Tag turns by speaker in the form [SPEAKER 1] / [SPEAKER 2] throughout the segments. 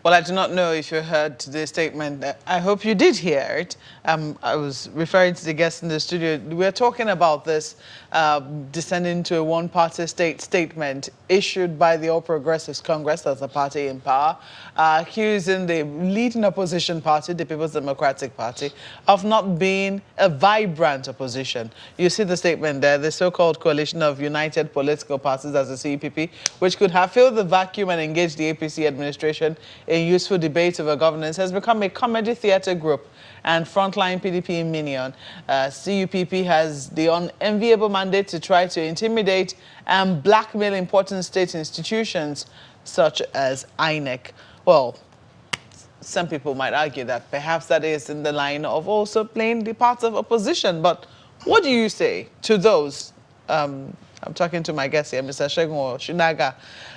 [SPEAKER 1] Well, I do not know if you heard the statement. I hope you did hear it. I was referring to the guests in the studio. We're talking about this descending to a one-party state statement issued by the All Progressives Congress, that's a party in power, accusing the leading opposition party, the People's Democratic Party, of not being a vibrant opposition. You see the statement there, the so-called coalition of united political parties as the CPP, which could have filled the vacuum and engaged the APC administration in useful debate over governance, has become a comedy theatre group and frontline PDP minion. CUPP has the unenviable mandate to try to intimidate and blackmail important state institutions such as INEC. Well, some people might argue that perhaps that is in the line of also playing the part of opposition. But what do you say to those? I'm talking to my guests here, Mr. Shegun Shinaga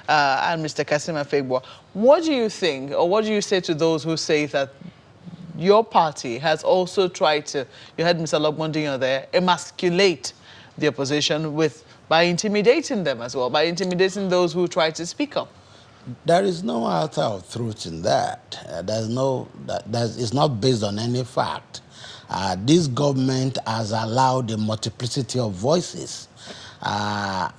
[SPEAKER 1] and Mr. Kasima Fegbo. What do you think, or what do you say to those who say that your party has also tried to, you had Mr. Logbondino there, emasculate the opposition by intimidating them as well, by intimidating those who try to speak up?
[SPEAKER 2] There is no alter of truth in that. It's not based on any fact. This government has allowed a multiplicity of voices. I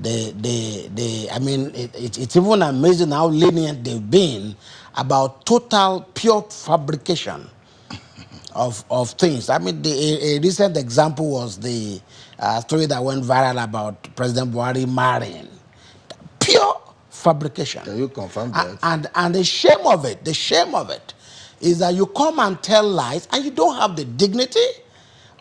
[SPEAKER 2] mean, it's even amazing how lenient they've been about total pure fabrication of things. I mean, a recent example was the story that went viral about President Buhari marrying. Pure fabrication.
[SPEAKER 3] Can you confirm that?
[SPEAKER 2] And the shame of it is that you come and tell lies and you don't have the dignity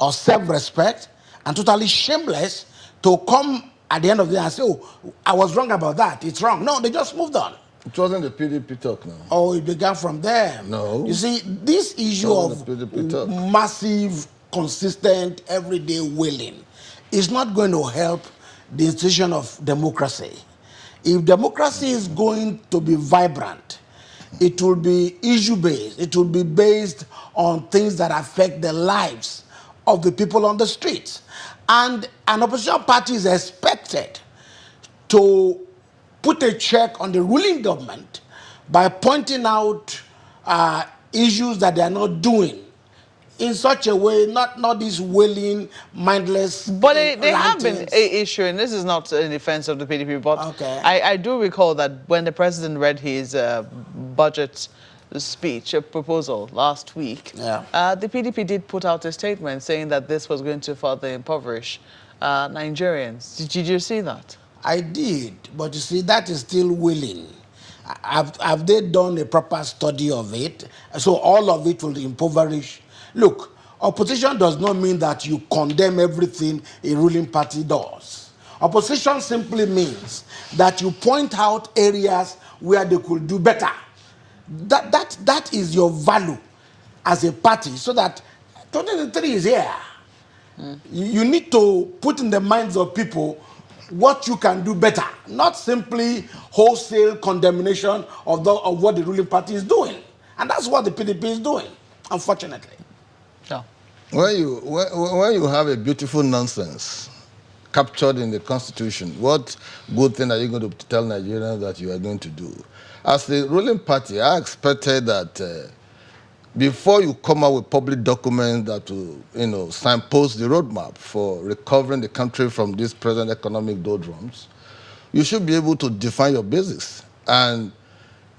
[SPEAKER 2] or self-respect and totally shameless to come at the end of the day and say, oh, I was wrong about that. It's wrong. No, they just moved on.
[SPEAKER 3] It wasn't the PDP talk now.
[SPEAKER 2] Oh, it began from there.
[SPEAKER 3] No.
[SPEAKER 2] You see, this issue of massive, consistent, everyday wailing is not going to help the institution of democracy. If democracy is going to be vibrant, it will be issue-based. It will be based on things that affect the lives of the people on the streets. And an opposition party is expected to put a check on the ruling government by pointing out issues that they are not doing in such a way, not this wailing, mindless.
[SPEAKER 1] But they have been issuing, this is not in defense of the PDP, but
[SPEAKER 2] okay.
[SPEAKER 1] I do recall that when the president read his budget speech, a proposal last week, the PDP did put out a statement saying that this was going to further impoverish Nigerians. Did you see that?
[SPEAKER 2] I did, but you see, that is still willing. Have they done a proper study of it? So all of it will impoverish. Look, opposition does not mean that you condemn everything a ruling party does. Opposition simply means that you point out areas where they could do better. That is your value as a party, so that 2023 is here. You need to put in the minds of people what you can do better, not simply wholesale condemnation of what the ruling party is doing. And that's what the PDP is doing, unfortunately.
[SPEAKER 1] No.
[SPEAKER 3] When you have a beautiful nonsense captured in the Constitution, what good thing are you going to tell Nigerians that you are going to do? As the ruling party, I expected that before you come out with public documents that will, signpost the roadmap for recovering the country from these present economic doldrums, you should be able to define your basics. And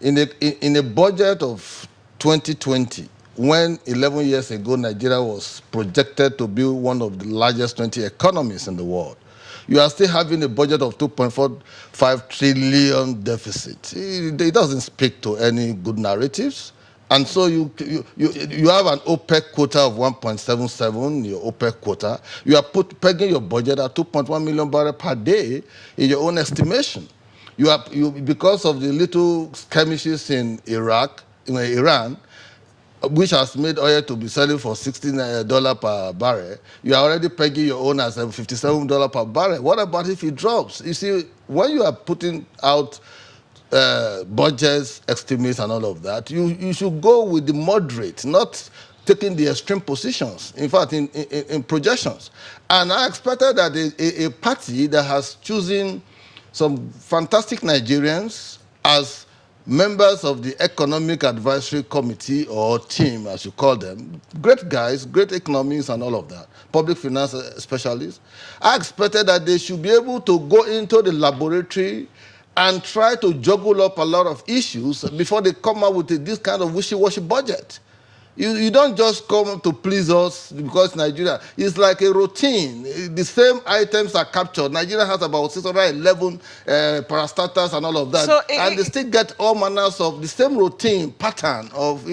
[SPEAKER 3] in a budget of 2020, when 11 years ago Nigeria was projected to be one of the largest 20 economies in the world, you are still having a budget of 2.45 trillion deficit. It doesn't speak to any good narratives. And so you have an OPEC quota of 1.77, your OPEC quota. You are pegging your budget at 2.1 million barrels per day in your own estimation. Because of the little skirmishes in Iran, which has made oil to be selling for $16 per barrel, you are already pegging your own as $57 per barrel. What about if it drops? You see, when you are putting out budgets, estimates, and all of that, you should go with the moderate, not taking the extreme positions, in fact, in projections. And I expected that a party that has chosen some fantastic Nigerians as members of the Economic Advisory Committee or team, as you call them, great guys, great economists and all of that, public finance specialists, I expected that they should be able to go into the laboratory and try to juggle up a lot of issues before they come out with this kind of wishy-washy budget. You don't just come to please us because Nigeria is like a routine. The same items are captured. Nigeria has about 611 parastatals and all of that.
[SPEAKER 1] So
[SPEAKER 3] and they still get all manners of the same routine pattern of,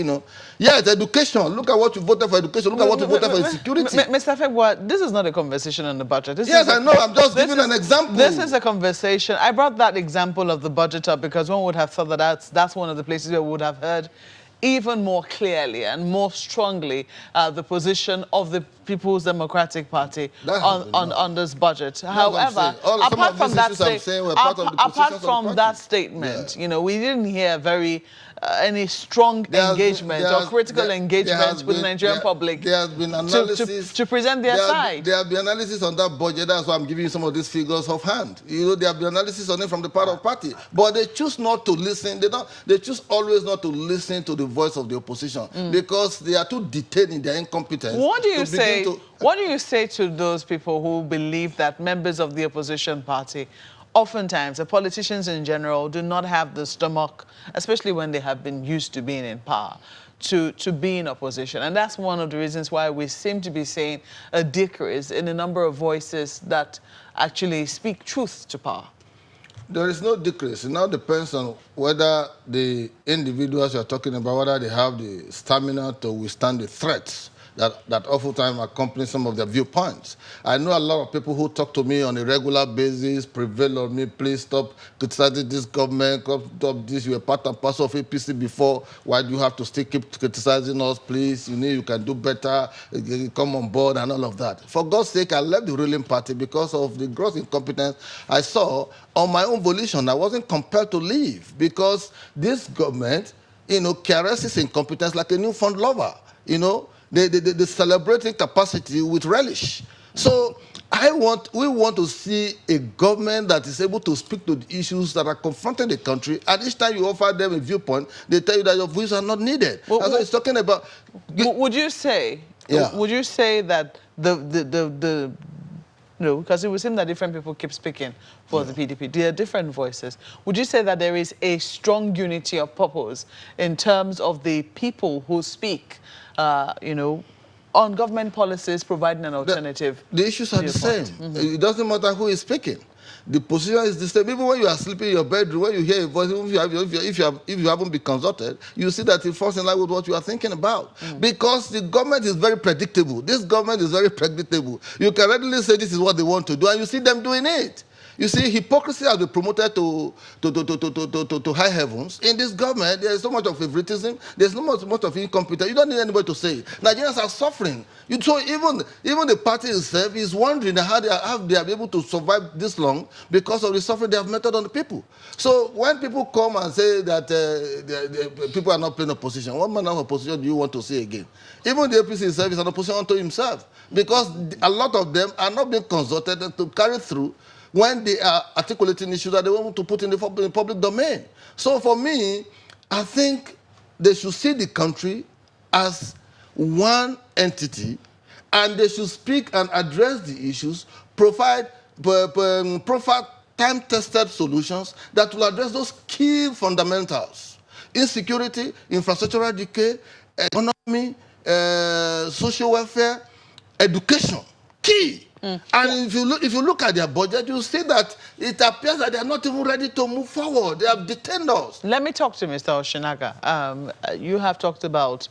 [SPEAKER 3] yes, education. Look at what you voted for education. Look at what you voted for security.
[SPEAKER 1] Mr. Fegwa, this is not a conversation on the budget.
[SPEAKER 3] Yes, I know. I'm just giving an example.
[SPEAKER 1] This is a conversation. I brought that example of the budget up because one would have thought that that's one of the places where we would have heard even more clearly and more strongly the position of the People's Democratic Party on this budget. However, apart from that statement, we didn't hear any strong engagement or critical engagement with the Nigerian public
[SPEAKER 3] there has been analysis,
[SPEAKER 1] to present their side.
[SPEAKER 3] There have been analysis on that budget. That's why I'm giving you some of these figures offhand. There have been analysis on it from the part of party. But they choose not to listen. They choose always not to listen to the voice of the opposition because they are too detained in their incompetence.
[SPEAKER 1] What do you say to those people who believe that members of the opposition party, oftentimes, the politicians in general, do not have the stomach, especially when they have been used to being in power, to be in opposition? And that's one of the reasons why we seem to be seeing a decrease in the number of voices that actually speak truth to power.
[SPEAKER 3] There is no decrease. It now depends on whether the individuals you're talking about, whether they have the stamina to withstand the threats that oftentimes accompany some of their viewpoints. I know a lot of people who talk to me on a regular basis, prevail on me, please stop criticizing this government, stop this, you were part and parcel of APC before, why do you have to still keep criticizing us, please, you can do better, come on board and all of that. For God's sake, I left the ruling party because of the gross incompetence I saw on my own volition. I wasn't compelled to leave because this government, caresses incompetence like a newfound lover, They celebrating capacity with relish. So we want to see a government that is able to speak to the issues that are confronting the country. And each time you offer them a viewpoint, they tell you that your views are not needed. That's what it's talking about.
[SPEAKER 1] Would you say? Yeah. Would you say that because it would seem that different people keep speaking for the PDP. There are different voices. Would you say that there is a strong unity of purpose in terms of the people who speak, on government policies providing an alternative?
[SPEAKER 3] The issues are the same. It doesn't matter who is speaking. The position is the same. Even when you are sleeping in your bedroom, when you hear a voice, if you haven't been consulted, you see that it falls in line with what you are thinking about. Because the government is very predictable. This government is very predictable. You can readily say this is what they want to do, and you see them doing it. You see, hypocrisy has been promoted to high heavens. In this government, there is so much of favoritism. There's so much of incompetence. You don't need anybody to say it. Nigerians are suffering. So even the party itself is wondering how they are able to survive this long because of the suffering they have meted on the people. So when people come and say that the people are not playing opposition, what manner of opposition do you want to see again? Even the APC itself is an opposition unto himself because a lot of them are not being consulted to carry through when they are articulating issues that they want to put in the public domain. So for me, I think they should see the country as one entity, and they should speak and address the issues, provide time-tested solutions that will address those key fundamentals: insecurity, infrastructural decay, economy, social welfare, education, key. And if you look at their budget, you'll see that it appears that they are not even ready to move forward. They have detained us. Let
[SPEAKER 1] me talk to Mr. Oshinaga. You have talked about,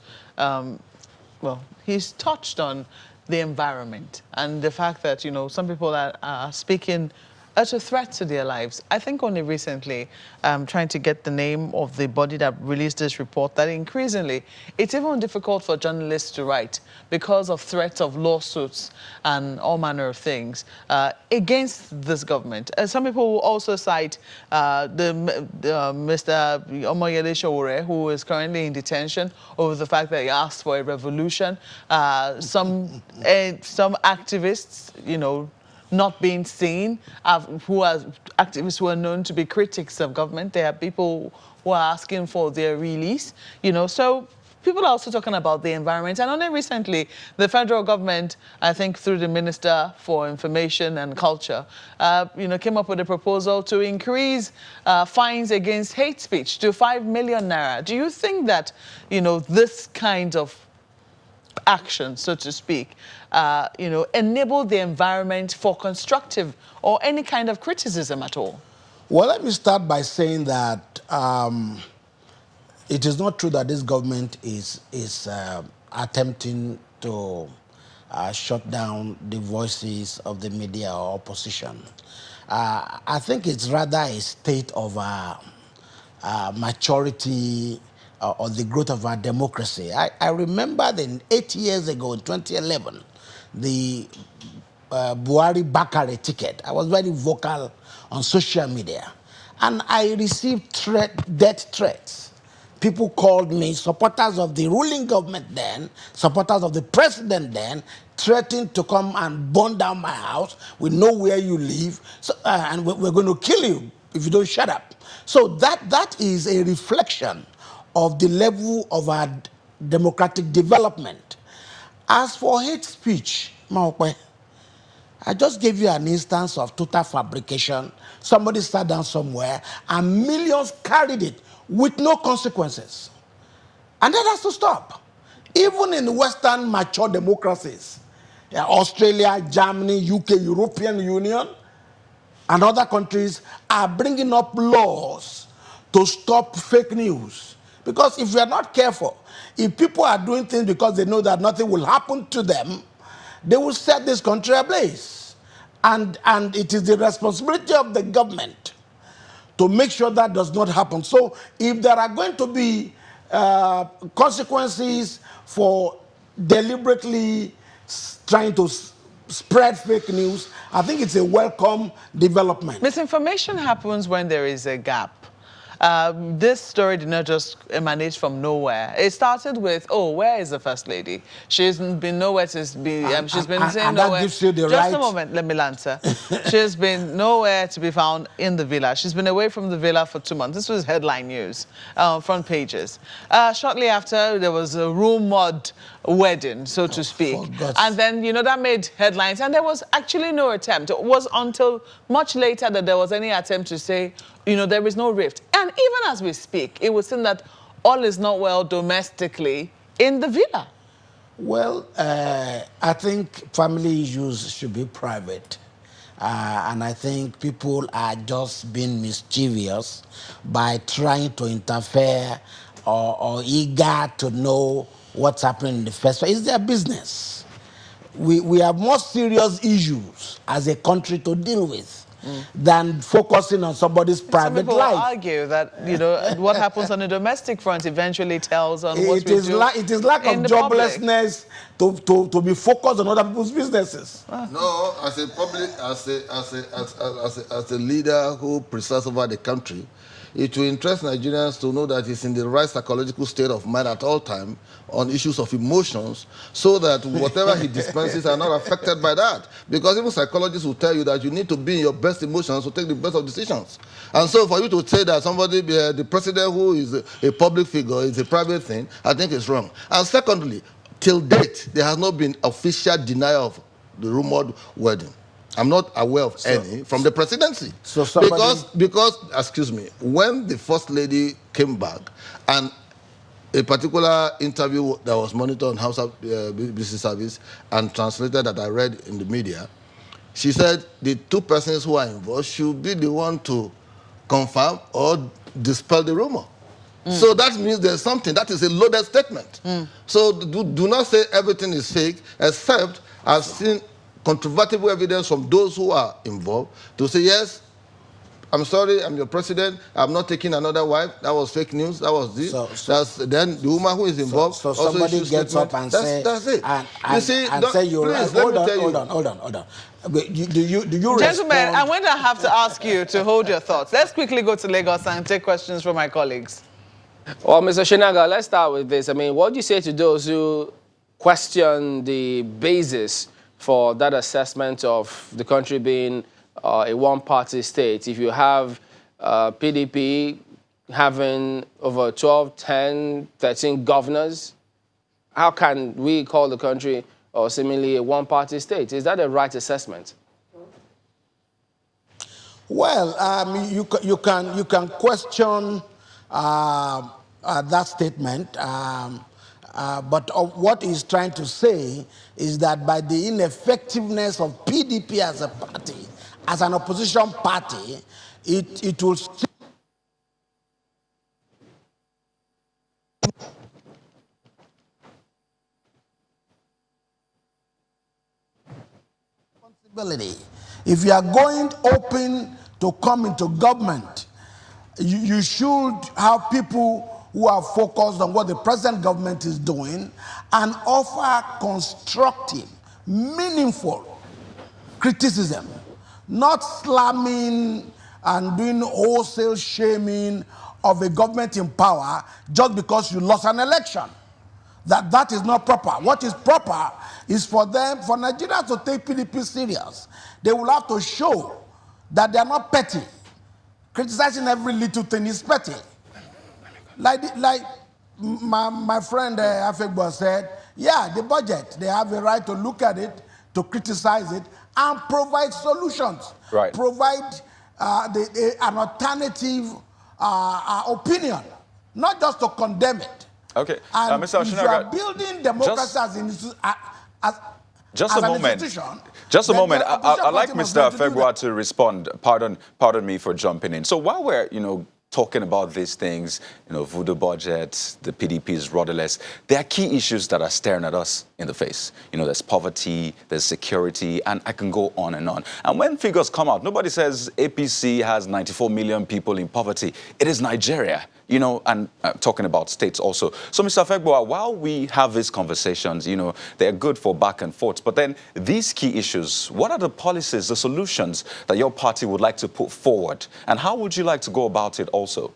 [SPEAKER 1] he's touched on the environment and the fact that, some people are speaking as a threat to their lives. I think only recently, trying to get the name of the body that released this report, that increasingly it's even difficult for journalists to write because of threats of lawsuits and all manner of things against this government. Some people will also cite Mr. Omoyele Sowore, who is currently in detention over the fact that he asked for a revolution. Some activists, not being seen, activists who are known to be critics of government. There are people who are asking for their release. So people are also talking about the environment. And only recently, the federal government, I think through the Minister for Information and Culture, came up with a proposal to increase fines against hate speech to 5 million naira. Do you think that, this kind of action, so to speak, enable the environment for constructive or any kind of criticism at all?
[SPEAKER 2] Well, let me start by saying that it is not true that this government is attempting to shut down the voices of the media or opposition. I think it's rather a state of maturity or the growth of our democracy. I remember that 8 years ago, in 2011, the Buhari Bakare ticket. I was very vocal on social media. And I received death threats. People called me, supporters of the ruling government then, supporters of the president then, threatened to come and burn down my house. We know where you live, and we're going to kill you if you don't shut up. So that is a reflection of the level of our democratic development. As for hate speech, Maokwe, I just gave you an instance of total fabrication. Somebody sat down somewhere and millions carried it with no consequences. And that has to stop. Even in Western mature democracies, Australia, Germany, UK, European Union, and other countries are bringing up laws to stop fake news. Because if we are not careful, if people are doing things because they know that nothing will happen to them, they will set this country ablaze. And it is the responsibility of the government to make sure that does not happen. So if there are going to be consequences for deliberately trying to spread fake news, I think it's a welcome development.
[SPEAKER 1] Misinformation happens when there is a gap. This story did not just emanate from nowhere. It started with, oh, where is the First Lady? She's been nowhere to be, she's been saying nowhere.
[SPEAKER 2] That gives you the
[SPEAKER 1] just
[SPEAKER 2] right.
[SPEAKER 1] a moment, let me answer. She's been nowhere to be found in the villa. She's been away from the villa for 2 months. This was headline news, front pages. Shortly after, there was a rumored wedding, so to speak. And then, that made headlines. And there was actually no attempt. It was until much later that there was any attempt to say, there is no rift. And even as we speak, it would seem that all is not well domestically in the villa.
[SPEAKER 2] Well, I think family issues should be private. And I think people are just being mischievous by trying to interfere or eager to know what's happening in the first place. It's their business. We have more serious issues as a country to deal with than focusing on somebody's private
[SPEAKER 1] Some
[SPEAKER 2] life.
[SPEAKER 1] people argue that what happens on the domestic front eventually tells on what we do.
[SPEAKER 2] It is lack of joblessness to be focused on other people's businesses.
[SPEAKER 3] No, as a leader who presides over the country, it will interest Nigerians to know that he's in the right psychological state of mind at all times on issues of emotions, so that whatever he dispenses are not affected by that. Because even psychologists will tell you that you need to be in your best emotions to take the best of decisions. And so for you to say that somebody, the president who is a public figure, is a private thing, I think it's wrong. And secondly, till date, there has not been official denial of the rumored wedding. I'm not aware of any from the presidency.
[SPEAKER 2] So
[SPEAKER 3] because, excuse me, when the First Lady came back and a particular interview that was monitored on House of BBC Service and translated that I read in the media, she said the two persons who are involved should be the one to confirm or dispel the rumor. So that means there's something. That is a loaded statement. So do not say everything is fake, except I've seen controvertible evidence from those who are involved to say, yes, I'm sorry, I'm your president, I'm not taking another wife, that was fake news, that was this. Then the woman who is involved.
[SPEAKER 2] So somebody gets up and says,
[SPEAKER 3] that's it.
[SPEAKER 2] And say you're right. Hold on. Do you
[SPEAKER 1] Gentlemen,
[SPEAKER 2] respond?
[SPEAKER 1] I'm going to have to ask you to hold your thoughts. Let's quickly go to Lagos and take questions from my colleagues.
[SPEAKER 4] Well, Mr. Shinaga, let's start with this. I mean, what do you say to those who question the basis for that assessment of the country being a one-party state? If you have PDP having over 12, 10, 13 governors? How can we call the country or seemingly a one-party state? Is that a right assessment?
[SPEAKER 2] Well, you can question that statement, but what he's trying to say is that by the ineffectiveness of PDP as a party, as an opposition party, it will still responsibility. If you are going open to come into government, you should have people who are focused on what the present government is doing and offer constructive, meaningful criticism, not slamming and doing wholesale shaming of a government in power just because you lost an election. That is not proper. What is proper is for Nigerians to take PDP serious. They will have to show that they are not petty. Criticizing every little thing is petty. Like my friend Afegbo said, yeah, the budget, they have a right to look at it, to criticize it, and provide solutions.
[SPEAKER 5] Right.
[SPEAKER 2] Provide an alternative opinion, not just to condemn it.
[SPEAKER 5] Okay,
[SPEAKER 2] And
[SPEAKER 5] Mr.
[SPEAKER 2] if you are
[SPEAKER 5] Oshinaga,
[SPEAKER 2] building democracy
[SPEAKER 5] just
[SPEAKER 2] as
[SPEAKER 5] a
[SPEAKER 2] an
[SPEAKER 5] moment.
[SPEAKER 2] institution,
[SPEAKER 5] Just a
[SPEAKER 2] then
[SPEAKER 5] moment.
[SPEAKER 2] the opposition
[SPEAKER 5] I'd like
[SPEAKER 2] party must
[SPEAKER 5] Mr.
[SPEAKER 2] be able to do
[SPEAKER 5] Fegwa
[SPEAKER 2] that.
[SPEAKER 5] to respond. Pardon me for jumping in. So while we're, talking about these things, voodoo budgets, the PDP's Rudderless, there are key issues that are staring at us in the face. There's poverty, there's security, and I can go on and on. And when figures come out, nobody says APC has 94 million people in poverty. It is Nigeria, and talking about states also. So, Mr. Fegboa, while we have these conversations, they're good for back and forth, but then these key issues, what are the policies, the solutions that your party would like to put forward? And how would you like to go about it also?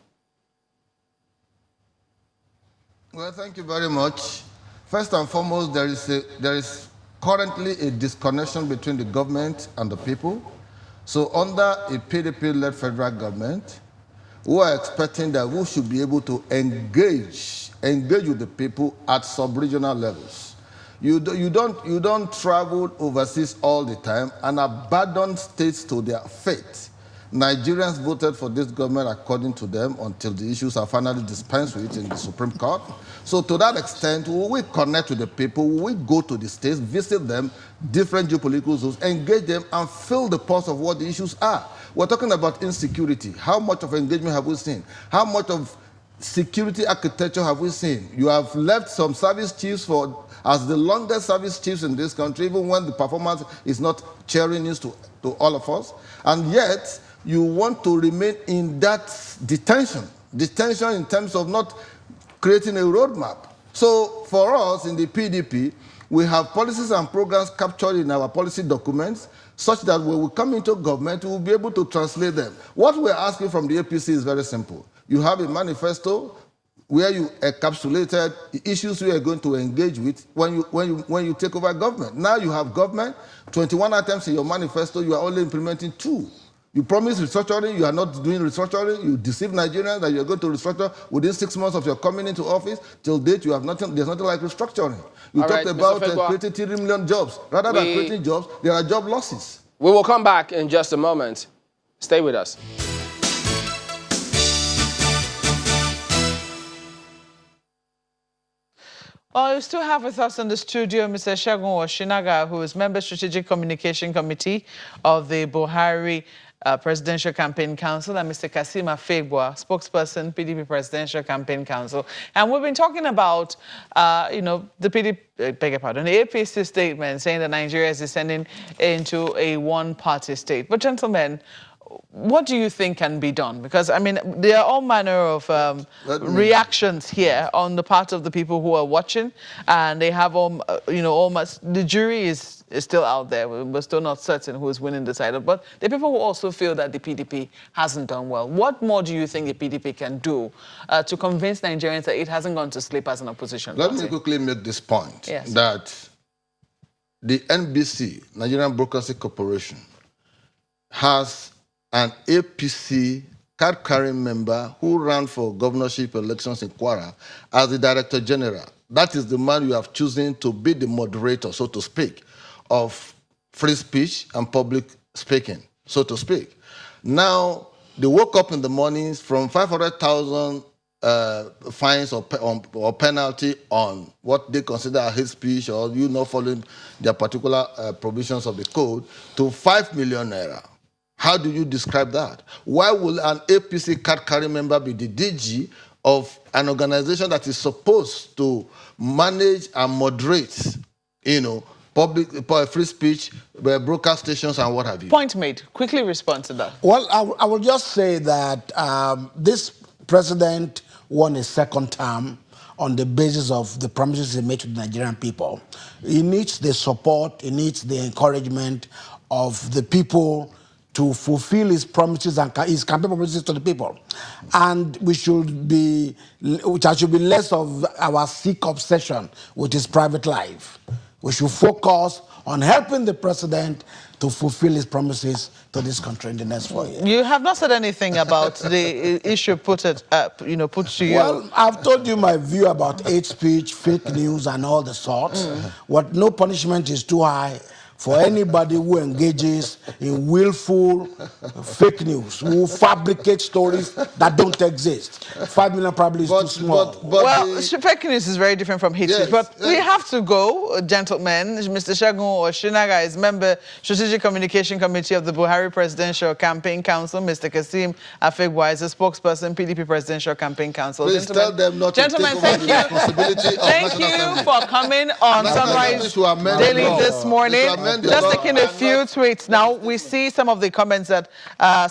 [SPEAKER 3] Well, thank you very much. First and foremost, there is currently a disconnection between the government and the people. So under a PDP-led federal government, we are expecting that we should be able to engage with the people at sub-regional levels. You don't travel overseas all the time and abandon states to their fate. Nigerians voted for this government according to them until the issues are finally dispensed with in the Supreme Court. So to that extent, we connect with the people, we go to the states, visit them, different geopolitical zones, engage them and feel the pulse of what the issues are. We're talking about insecurity. How much of engagement have we seen? How much of security architecture have we seen? You have left some service chiefs as the longest service chiefs in this country, even when the performance is not cheering news to all of us. And yet, you want to remain in that detention in terms of not creating a roadmap. So for us in the PDP, we have policies and programs captured in our policy documents such that when we come into government, we will be able to translate them. What we're asking from the APC is very simple. You have a manifesto where you encapsulated the issues we are going to engage with when you take over government. Now you have government, 21 items in your manifesto, you are only implementing 2. You promise restructuring, you are not doing restructuring, you deceive Nigerians that you're going to restructure within 6 months of your coming into office. Till date, you have nothing, there's nothing like restructuring. You talked about creating 3 million jobs. Rather than creating jobs, there are job losses.
[SPEAKER 4] We will come back in just a moment. Stay with us.
[SPEAKER 1] Well, you still have with us in the studio Mr. Segun Oshinaga, who is Member Strategic Communication Committee of the Buhari Presidential Campaign Council, and Mr. Kasim Afegboa, spokesperson, PDP Presidential Campaign Council. And we've been talking about, the PDP, the APC statement saying that Nigeria is descending into a one-party state. But gentlemen, what do you think can be done? Because, I mean, there are all manner of reactions here on the part of the people who are watching, and they have, almost, the jury is still out there. We're still not certain who is winning the title, but the people who also feel that the PDP hasn't done well. What more do you think the PDP can do to convince Nigerians that it hasn't gone to sleep as an opposition party?
[SPEAKER 3] Let me quickly make this point,
[SPEAKER 1] yes,
[SPEAKER 3] that the NBC, Nigerian Broadcasting Corporation, has an APC card-carrying member who ran for governorship elections in Kwara as the Director General. That is the man you have chosen to be the moderator, so to speak, of free speech and public speaking, so to speak. Now, they woke up in the mornings from 500,000 fines or penalty on what they consider a hate speech or you not following their particular provisions of the code to 5 million naira. How do you describe that? Why will an APC card-carrying member be the DG of an organization that is supposed to manage and moderate, public free speech, broadcast stations and what have you?
[SPEAKER 1] Point made. Quickly respond to that.
[SPEAKER 2] Well, I will just say that this president won a second term on the basis of the promises he made to the Nigerian people. He needs the support, he needs the encouragement of the people to fulfill his promises and his campaign promises to the people. And there should be less of our sick obsession with his private life. We should focus on helping the president to fulfill his promises to this country in the next 4 years.
[SPEAKER 1] You have not said anything about the issue put to you.
[SPEAKER 2] Well, I've told you my view about hate speech, fake news, and all the sorts. What no punishment is too high for anybody who engages in willful fake news, who fabricate stories that don't exist. 5 million probably is too small.
[SPEAKER 1] Fake news is very different from hate speech. But we have to go, gentlemen. Mr. Segun Oshinaga is member Strategic Communication Committee of the Buhari Presidential Campaign Council. Mr. Kasim Afegwa is a spokesperson, PDP Presidential Campaign Council.
[SPEAKER 3] Please tell them not to take over the responsibility of
[SPEAKER 1] Thank you for coming on Sunrise Daily this morning. Just taking a few tweets now. We see some of the comments that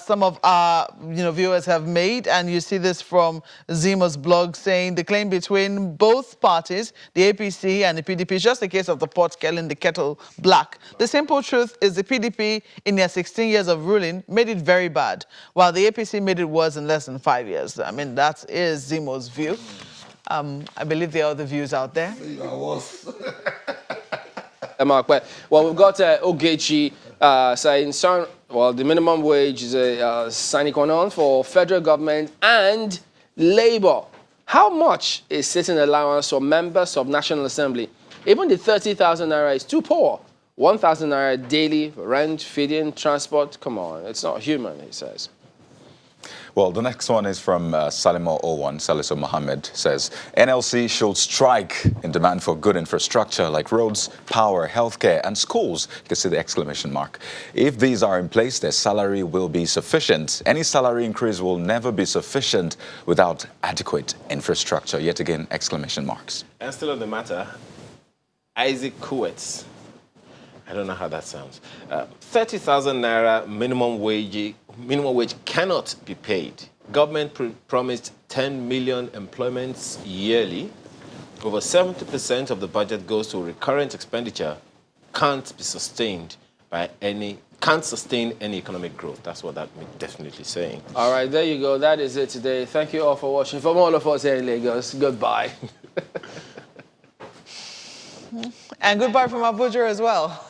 [SPEAKER 1] some of our viewers have made, and you see this from Zimo's blog saying the claim between both parties, the APC and the PDP, is just a case of the pot killing the kettle black. The simple truth is the PDP, in their 16 years of ruling, made it very bad, while the APC made it worse in less than 5 years. I mean, that is Zimo's view. I believe there are other views out there.
[SPEAKER 4] Mark, well, we've got Ogechi saying, the minimum wage is a sine qua non for federal government and Labour. How much is sitting allowance for members of National Assembly? Even the 30,000 naira is too poor. 1,000 naira daily for rent, feeding, transport. Come on, it's not human, he says.
[SPEAKER 5] Well, the next one is from Salimo01. Salisu Mohammed says, NLC should strike in demand for good infrastructure like roads, power, healthcare, and schools. You can see the exclamation mark. If these are in place, their salary will be sufficient. Any salary increase will never be sufficient without adequate infrastructure. Yet again, exclamation marks.
[SPEAKER 6] And still on the matter, Isaac Kuwait. I don't know how that sounds. 30,000 naira minimum wage cannot be paid. Government promised 10 million employments yearly. Over 70% of the budget goes to recurrent expenditure. Can't sustain any economic growth. That's what that definitely saying.
[SPEAKER 4] All right, there you go. That is it today. Thank you all for watching. From all of us here in Lagos, goodbye.
[SPEAKER 1] And goodbye from Abuja as well.